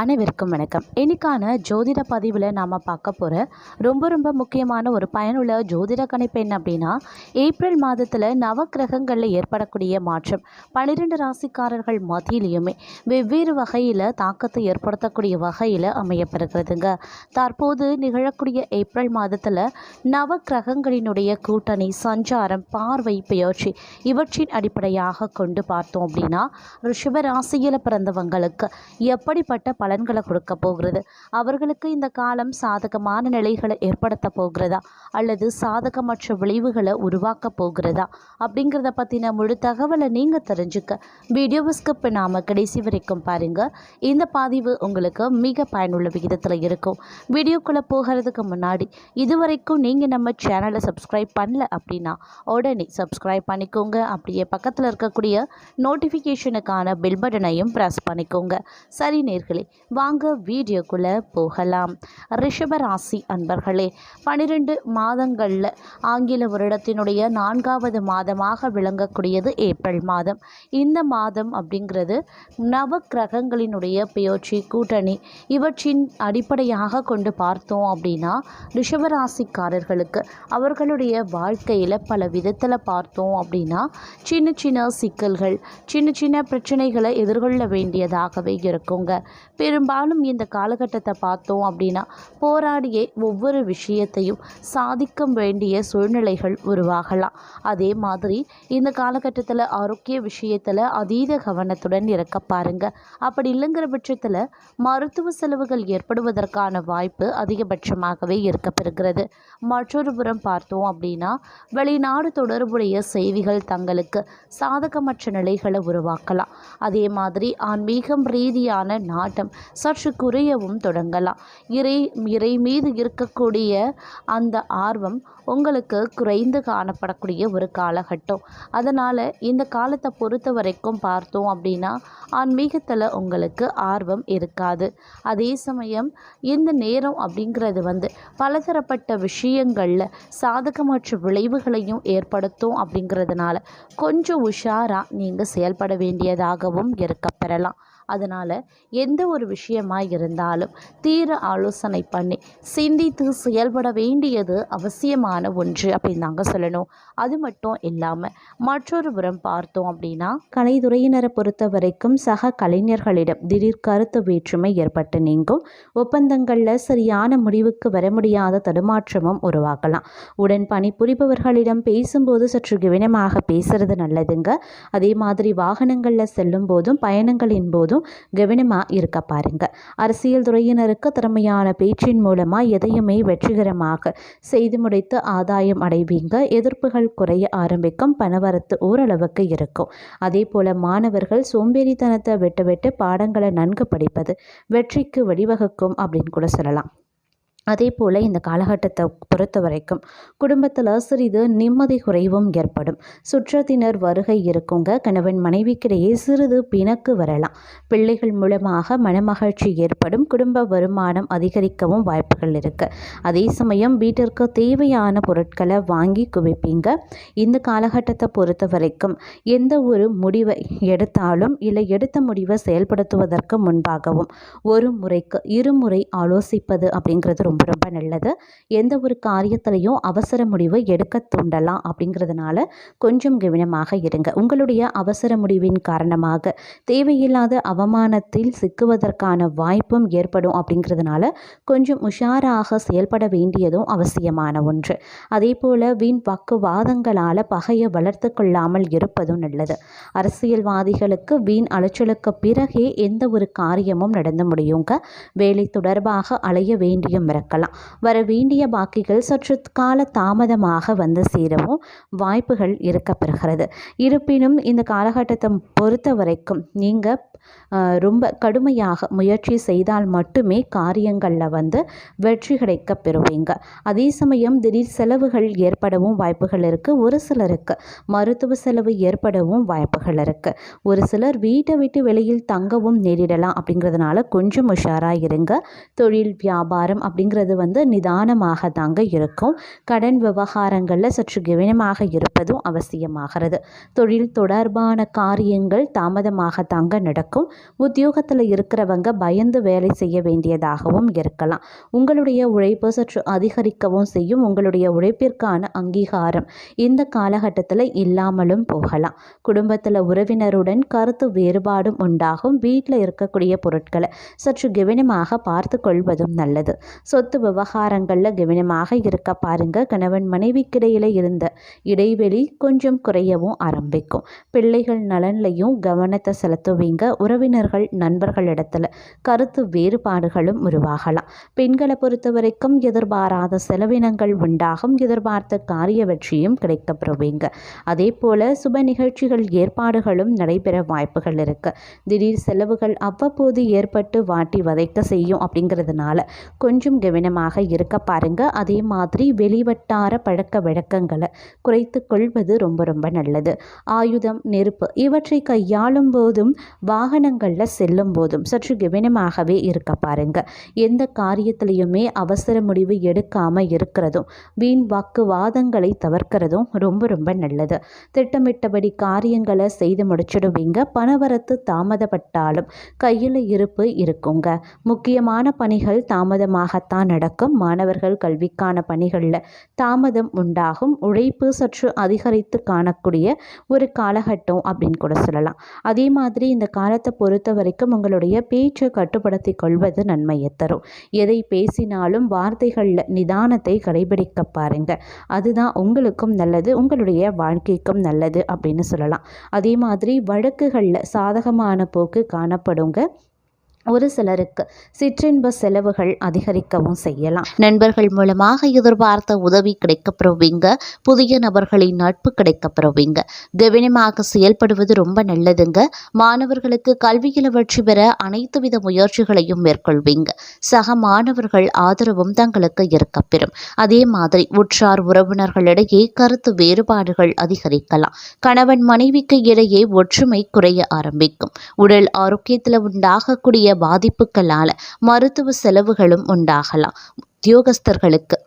அனைவருக்கும் வணக்கம். இன்னைக்கான ஜோதிட பதிவில் நாம் பார்க்க போகிற ரொம்ப முக்கியமான ஒரு பயனுள்ள ஜோதிட கணிப்பு என்ன அப்படின்னா, ஏப்ரல் மாதத்தில் நவக்கிரகங்களில் ஏற்படக்கூடிய மாற்றம் 12 ராசிக்காரர்கள் மத்தியிலையுமே வெவ்வேறு வகையில் தாக்கத்தை ஏற்படுத்தக்கூடிய வகையில் அமையப்பெறுகிறதுங்க. தற்போது நிகழக்கூடிய ஏப்ரல் மாதத்தில் நவக்கிரகங்களினுடைய கூட்டணி, சஞ்சாரம், பார்வை, பெயர்ச்சி இவற்றின் அடிப்படையாக கொண்டு பார்த்தோம் அப்படின்னா, ரிஷப ராசியில் பிறந்தவங்களுக்கு எப்படிப்பட்ட பலன்களை கொடுக்க போகிறது, அவர்களுக்கு இந்த காலம் சாதகமான நிலைகளை ஏற்படுத்த போகிறதா அல்லது சாதகமற்ற விளைவுகளை உருவாக்க போகிறதா அப்படிங்கிறத பற்றின முழு தகவலை நீங்கள் தெரிஞ்சுக்க வீடியோவை ஸ்கிப் பண்ணாமல் கடைசி வரைக்கும் பாருங்கள். இந்த பதிவு உங்களுக்கு மிக பயனுள்ள விகிதத்தில் இருக்கும். வீடியோக்குள்ளே போகிறதுக்கு முன்னாடி இதுவரைக்கும் நீங்கள் நம்ம சேனலை சப்ஸ்கிரைப் பண்ணல அப்படின்னா உடனே சப்ஸ்கிரைப் பண்ணிக்கோங்க. அப்படியே பக்கத்தில் இருக்கக்கூடிய நோட்டிஃபிகேஷனுக்கான பெல் பட்டனையும் ப்ரெஸ் பண்ணிக்கோங்க. சரி நேர்களே, வாங்க வீடியோக்குள்ளே போகலாம். ரிஷபராசி அன்பர்களே, 12 மாதங்களில் ஆங்கில வருடத்தினுடைய 4வது மாதமாக விளங்கக்கூடியது ஏப்ரல் மாதம். இந்த மாதம் அப்படிங்கிறது நவக்கிரகங்களினுடைய பெயர்ச்சி, கூட்டணி இவற்றின் அடிப்படையாக கொண்டு பார்த்தோம் அப்படின்னா, ரிஷபராசிக்காரர்களுக்கு அவர்களுடைய வாழ்க்கையில் பல விதத்தில் பார்த்தோம் அப்படின்னா சின்ன சிக்கல்கள், சின்ன பிரச்சனைகளை எதிர்கொள்ள வேண்டியதாகவே இருக்குங்க. பெரும்பாலும் இந்த காலகட்டத்தை பார்த்தோம் அப்படின்னா போராடியே ஒவ்வொரு விஷயத்தையும் சாதிக்க வேண்டிய சூழ்நிலைகள் உருவாகலாம். அதே மாதிரி இந்த காலகட்டத்தில் ஆரோக்கிய விஷயத்தில் அதீத கவனத்துடன் இருக்க பாருங்க. அப்படி இல்லைங்கிற பட்சத்தில் மருத்துவ செலவுகள் ஏற்படுவதற்கான வாய்ப்பு அதிகபட்சமாகவே இருக்கப்பெறுகிறது. மற்றொரு புறம் பார்த்தோம் அப்படின்னா வெளிநாடு தொடர்புடைய செய்திகள் தங்களுக்கு சாதகமற்ற நிலைகளை உருவாக்கலாம். அதே மாதிரி ஆன்மீகம் ரீதியான நாட்டம் சற்று குறையவும் தொடங்கலாம். இறை மீது இருக்கக்கூடிய அந்த ஆர்வம் உங்களுக்கு குறைந்து காணப்படக்கூடிய ஒரு காலகட்டம். அதனால் இந்த காலத்தை பொறுத்த வரைக்கும் பார்த்தோம் அப்படின்னா ஆன்மீகத்தில் உங்களுக்கு ஆர்வம் இருக்காது. அதே சமயம் இந்த நேரம் அப்படிங்கிறது பலதரப்பட்ட விஷயங்களில் சாதகமற்ற விளைவுகளையும் ஏற்படுத்தும். அப்படிங்கிறதுனால கொஞ்சம் உஷாராக நீங்கள் செயல்பட வேண்டியதாகவும் இருக்கப்பெறலாம். அதனால் எந்த ஒரு விஷயமாக இருந்தாலும் தீர ஆலோசனை பண்ணி சிந்தித்து செயல்பட வேண்டியது அவசியமான ஒன்று அப்படின்னு தாங்க சொல்லணும். அது மட்டும் இல்லாமல் மற்றொரு புறம் பார்த்தோம் அப்படின்னா கலைத்துறையினரை பொறுத்த வரைக்கும் சக கலைஞர்களிடம் திடீர் கருத்து வேற்றுமை ஏற்பட்டு நீங்கும். ஒப்பந்தங்களில் சரியான முடிவுக்கு வர முடியாத தடுமாற்றமும் உருவாகலாம். உடன் பணிபுரிபவர்களிடம் பேசும்போது சற்று கவனமாக பேசுறது நல்லதுங்க. அதே மாதிரி வாகனங்களில் செல்லும் போதும் பயணங்களின் போதும் கவனமாக இருக்க பாருங்க. அரசியல் துறையினருக்கு திறமையான பேச்சின் மூலமாக எதையுமே வெற்றிகரமாக செய்து முடித்து ஆதாயம் அடைவீங்க. எதிர்ப்புகள் குறைய ஆரம்பிக்கும். பணவரத்து ஓரளவுக்கு இருக்கும். அதே போல மாணவர்கள் சோம்பேறித்தனத்தை விட்டு பாடங்களை நன்கு படிப்பது வெற்றிக்கு வழிவகுக்கும் அப்படின்னு கூட சொல்லலாம். அதே போல் இந்த காலகட்டத்தை பொறுத்த வரைக்கும் குடும்பத்தில் சிறிது நிம்மதி குறைவும் ஏற்படும். சுற்றத்தினர் வருகை இருக்குங்க. கணவன் மனைவிக்கிடையே சிறிது பிணக்கு வரலாம். பிள்ளைகள் மூலமாக மனமகிழ்ச்சி ஏற்படும். குடும்ப வருமானம் அதிகரிக்கவும் வாய்ப்புகள் இருக்குது. அதே சமயம் வீட்டிற்கு தேவையான பொருட்களை வாங்கி குவிப்பீங்க. இந்த காலகட்டத்தை பொறுத்த வரைக்கும் எந்த ஒரு முடிவை எடுத்தாலும் இல்லை எடுத்த முடிவை செயல்படுத்துவதற்கு முன்பாகவும் ஒரு முறைக்கு இருமுறை ஆலோசிப்பது அப்படிங்கிறது ரொம்ப நல்லது. எந்த ஒரு காரியத்திலையும் அவசர முடிவு எடுக்க தூண்டலாம். அப்படிங்கிறதுனால கொஞ்சம் கவனமாக இருங்க. உங்களுடைய அவசர முடிவின் காரணமாக தேவையில்லாத அவமானத்தில் சிக்குவதற்கான வாய்ப்பும் ஏற்படும். அப்படிங்கிறதுனால கொஞ்சம் உஷாராக செயல்பட வேண்டியதும் அவசியமான ஒன்று. அதே போல வீண் வாக்குவாதங்களால் பகையை வளர்த்து கொள்ளாமல் இருப்பதும் நல்லது. அரசியல்வாதிகளுக்கு வீண் அலைச்சலுக்கு பிறகே எந்த ஒரு காரியமும் நடந்து முடியுங்க. வேலை தொடர்பாக அலைய வேண்டியும் வர வேண்டிய பாக்கிகள் சற்று கால தாமதமாக சேரவும் வாய்ப்புகள் இருக்கப்பெறுகிறது. இருப்பினும் இந்த காலகட்டத்தை பொறுத்த வரைக்கும் நீங்கள் ரொம்ப கடுமையாக முயற்சி செய்தால் மட்டுமே காரியங்களில் வெற்றி கிடைக்க பெறுவீங்க. அதே சமயம் திடீர் செலவுகள் ஏற்படவும் வாய்ப்புகள் இருக்குது. ஒரு சிலருக்கு மருத்துவ செலவு ஏற்படவும் வாய்ப்புகள் இருக்குது. ஒரு சிலர் வீட்டை விட்டு வெளியில் தங்கவும் நேரிடலாம். அப்படிங்கிறதுனால கொஞ்சம் உஷாராக இருங்க. தொழில் வியாபாரம் அப்படிங்கிறது நிதானமாக தாங்க இருக்கும். கடன் விவகாரங்களில் சற்று கவனமாக இருப்பதும் அவசியமாகிறது. தொழில் தொடர்பான காரியங்கள் தாமதமாக தாங்க நடக்கும். இருக்கும். உத்தியோகத்தில் இருக்கிறவங்க பயந்து வேலை செய்ய வேண்டியதாகவும் இருக்கலாம். உங்களுடைய உழைப்பு சற்று அதிகரிக்கவும் செய்யும். உங்களுடைய உழைப்பிற்கான அங்கீகாரம் இந்த காலகட்டத்தில் இல்லாமலும் போகலாம். குடும்பத்தில் உறவினருடன் கருத்து வேறுபாடும் உண்டாகும். வீட்டில் இருக்கக்கூடிய பொருட்களை சற்று கவனமாக பார்த்து கொள்வதும் நல்லது. சொத்து விவகாரங்களில் கவனமாக இருக்க பாருங்க. கணவன் மனைவிக்கிடையில இருந்த இடைவெளி கொஞ்சம் குறையவும் ஆரம்பிக்கும். பிள்ளைகள் நலன்லையும் கவனத்தை செலுத்துவீங்க. உறவினர்கள் நண்பர்களிடத்துல கருத்து வேறுபாடுகளும் உருவாகலாம். பெண்களை பொறுத்த வரைக்கும் எதிர்பாராத செலவினங்கள் உண்டாகும். எதிர்பார்த்த காரிய வெற்றியும் கிடைக்கப்பெறுவீங்க. அதே போல சுப நிகழ்ச்சிகள் ஏற்பாடுகளும் நடைபெற வாய்ப்புகள் இருக்கு. திடீர் செலவுகள் அவ்வப்போது ஏற்பட்டு வாட்டி வதைக்க செய்யும். அப்படிங்கிறதுனால கொஞ்சம் கவனமாக இருக்க பாருங்க. அதே மாதிரி வெளிவட்டார பழக்க வழக்கங்களை குறைத்து கொள்வது ரொம்ப ரொம்ப நல்லது. ஆயுதம், நெருப்பு இவற்றை கையாளும் போதும் வாகனங்களில் செல்லும் போதும் சற்று கவனமாகவே இருக்க பாருங்க. எந்த காரியத்திலையுமே அவசர முடிவு எடுக்காம இருக்கிறதும் வீண் வாக்குவாதங்களை தவிர்க்கிறதும் ரொம்ப ரொம்ப நல்லது. திட்டமிட்டபடி காரியங்களை செய்து முடிச்சிடுவீங்க. பணவரத்து தாமதப்பட்டாலும் கையில் இருப்பு இருக்குங்க. முக்கியமான பணிகள் தாமதமாகத்தான் நடக்கும். மாணவர்கள் கல்விக்கான பணிகளில் தாமதம் உண்டாகும். உழைப்பு சற்று அதிகரித்து காணக்கூடிய ஒரு காலகட்டம் அப்படின்னு கூட சொல்லலாம். அதே மாதிரி இந்த காலத்தை பொறுத்த வரைக்கும் உங்களுடைய பேச்சை கட்டுப்படுத்தி கொள்வது நன்மையை தரும். எதை பேசினாலும் வார்த்தைகளில் நிதானத்தை கடைபிடிக்க பாருங்க. அதுதான் உங்களுக்கும் நல்லது, உங்களுடைய வாழ்க்கைக்கும் நல்லது அப்படின்னு சொல்லலாம். அதே மாதிரி வழக்குகளில் சாதகமான போக்கு காணப்படுங்க. ஒரு சிலருக்கு சிற்றின்ப செலவுகள் அதிகரிக்கவும் செய்யலாம். நண்பர்கள் மூலமாக எதிர்பார்த்த உதவி கிடைக்கப்பெறுவீங்க. புதிய நபர்களின் நட்பு கிடைக்கப்பெறுவீங்க. கவனமாக செயல்படுவது ரொம்ப நல்லதுங்க. மாணவர்களுக்கு கல்வியில் வெற்றி பெற அனைத்து வித முயற்சிகளையும் மேற்கொள்வீங்க. சக மாணவர்கள் ஆதரவும் தங்களுக்கு இருக்கப்பெறும். அதே மாதிரி உற்றார் உறவினர்களிடையே கருத்து வேறுபாடுகள் அதிகரிக்கலாம். கணவன் மனைவிக்கு இடையே ஒற்றுமை குறைய ஆரம்பிக்கும். உடல் ஆரோக்கியத்தில் உண்டாகக்கூடிய பாதிப்புகளால மருத்துவ செலவுகளும் உண்டாகலாம். உத்தியோகஸ்தர்களுக்கு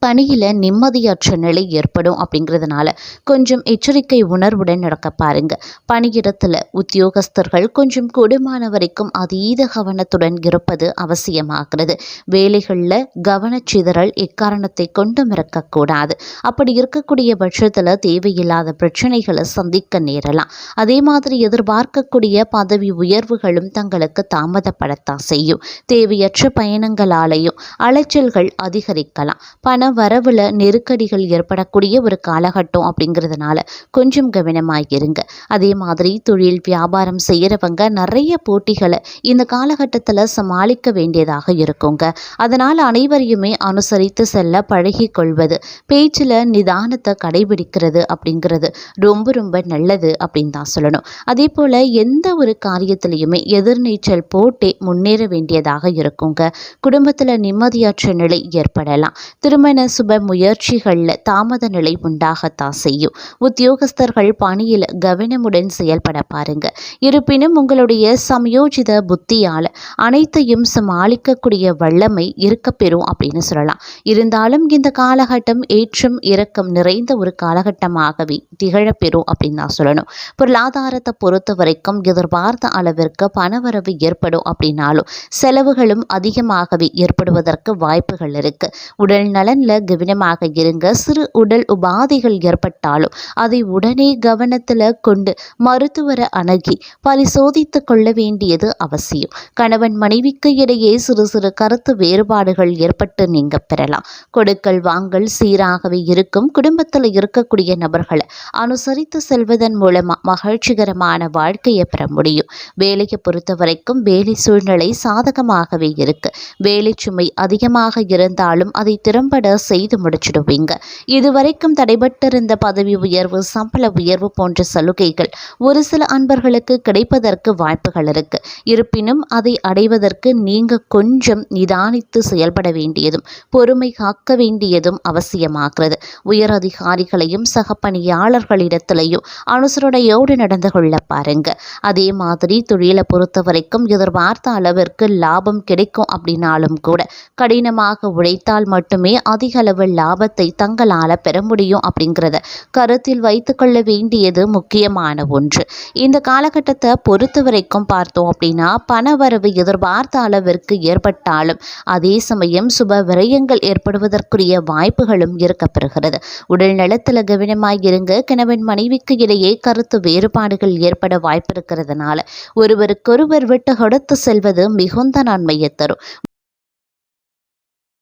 பணியில் நிம்மதியற்ற நிலை ஏற்படும். அப்படிங்கிறதுனால கொஞ்சம் எச்சரிக்கை உணர்வுடன் நடக்க பாருங்க. பணியிடத்தில் உத்தியோகஸ்தர்கள் கொஞ்சம் கூடுமான வரைக்கும் அதீத கவனத்துடன் இருப்பது அவசியமாகிறது. வேலைகளில் கவனச்சிதறல் எக்காரணத்தை கொண்டும் இருக்கக்கூடாது. அப்படி இருக்கக்கூடிய பட்சத்தில் தேவையில்லாத பிரச்சனைகளை சந்திக்க நேரலாம். அதே மாதிரி எதிர்பார்க்கக்கூடிய பதவி உயர்வுகளும் தங்களுக்கு தாமதப்படத்தான் செய்யும். தேவையற்ற பயணங்களாலேயும் அலைச்சல்கள் அதிகரிக்கலாம். பண வரவுல நெருக்கடிகள் ஏற்படக்கூடிய ஒரு காலகட்டம் அப்படிங்கிறதுனால கொஞ்சம் கவனமாயிருங்க. அதே மாதிரி தொழில் வியாபாரம் செய்கிறவங்க நிறைய போட்டிகளை இந்த காலகட்டத்தில் சமாளிக்க வேண்டியதாக இருக்குங்க. அதனால் அனைவரையுமே அனுசரித்து செல்ல பழகி கொள்வது, பேச்சில் நிதானத்தை கடைபிடிக்கிறது அப்படிங்கிறது ரொம்ப ரொம்ப நல்லது அப்படின்னு தான் சொல்லணும். அதே போல் எந்த ஒரு காரியத்திலையுமே எதிர்நீச்சல் போட்டே முன்னேற வேண்டியதாக இருக்குங்க. குடும்பத்தில் நிம்மதியற்ற நிலை ஏற்படலாம். திருமண சுப முயற்சிகளில் தாமத நிலை உண்டாகத்தான் செய்யும். உத்தியோகஸ்தர்கள் பணியில் கவனமுடன் செயல்பட பாருங்க. இருப்பினும் உங்களுடைய சமயோஜித புத்தியால் அனைத்தையும் சமாளிக்கக்கூடிய வல்லமை இருக்கப்பெறும் அப்படின்னு சொல்லலாம். இருந்தாலும் இந்த காலகட்டம் ஏற்றம் இறக்கம் நிறைந்த ஒரு காலகட்டமாகவே திகழப்பெறும் அப்படின்னு தான் சொல்லணும். பொருளாதாரத்தை பொறுத்த வரைக்கும் எதிர்பார்த்த அளவிற்கு பணவரவு ஏற்படும் அப்படின்னாலும் செலவுகளும் அதிகமாகவே ஏற்படுவதற்கு வாய்ப்புகள் இருக்கு. உடல் நலன்ல கவனமாக இருங்க. சிறு உடல் உபாதைகள் ஏற்பட்டாலும் அதை உடனே கவனத்தில் கொண்டு மருத்துவரை அணுகி பரிசோதித்து கொள்ள வேண்டியது அவசியம். கணவன் மனைவிக்கு இடையே சிறு சிறு கருத்து வேறுபாடுகள் ஏற்பட்டு நீங்க பெறலாம். கொடுக்கல் வாங்கல் சீராகவே இருக்கும். குடும்பத்தில் இருக்கக்கூடிய நபர்களை அனுசரித்து செல்வதன் மூலமா மகிழ்ச்சிகரமான வாழ்க்கையை பெற முடியும். வேலையை பொறுத்த வரைக்கும் வேலை சூழ்நிலை சாதகமாகவே இருக்கு. வேலை சுமை அதிகமாக இருந்தாலும் அதை திறம்பட செய்து முடிச்சிடுவீங்க. இதுவரைக்கும் தடைபட்டிருந்த பதவி உயர்வு, சம்பள உயர்வு போன்ற சலுகைகள் ஒரு சில அன்பர்களுக்கு கிடைப்பதற்கு வாய்ப்புகள் இருக்கு. இருப்பினும் அதை அடைவதற்கு நீங்க கொஞ்சம் நிதானித்து செயல்பட வேண்டியதும் பொறுமை காக்க வேண்டியதும் அவசியமாகிறது. உயர் அதிகாரிகளையும் சக பணியாளர்களிடத்திலையும் அனுசரணையோடு நடந்து கொள்ள பாருங்க. அதே மாதிரி தொழிலை பொறுத்த வரைக்கும் எதிர்பார்த்த அளவிற்கு லாபம் கிடைக்கும் அப்படின்னாலும் கூட கடினமாக உழைத்தால் மட்டுமே அதிக அதிக அளவு லாபத்தை தங்களால் பெற முடியும் அப்படிங்கிறத கருத்தில் வைத்துக்கொள்ள வேண்டியது முக்கியமான ஒன்று. இந்த காலகட்டத்தை பொறுத்த வரைக்கும் பார்த்தோம் அப்படின்னா பணவரவு எதிர்பார்த்த அளவிற்கு ஏற்பட்டாலும் அதே சமயம் சுப விரயங்கள் ஏற்படுவதற்குரிய வாய்ப்புகளும் இருக்கப்பெறுகிறது. உடல் நலத்தில் கவனமாய் இருங்க. கணவன் மனைவிக்கு இடையே கருத்து வேறுபாடுகள் ஏற்பட வாய்ப்பு இருக்கிறதுனால ஒருவருக்கொருவர் விட்டு கொடுத்து செல்வது மிகுந்த நன்மையை தரும்.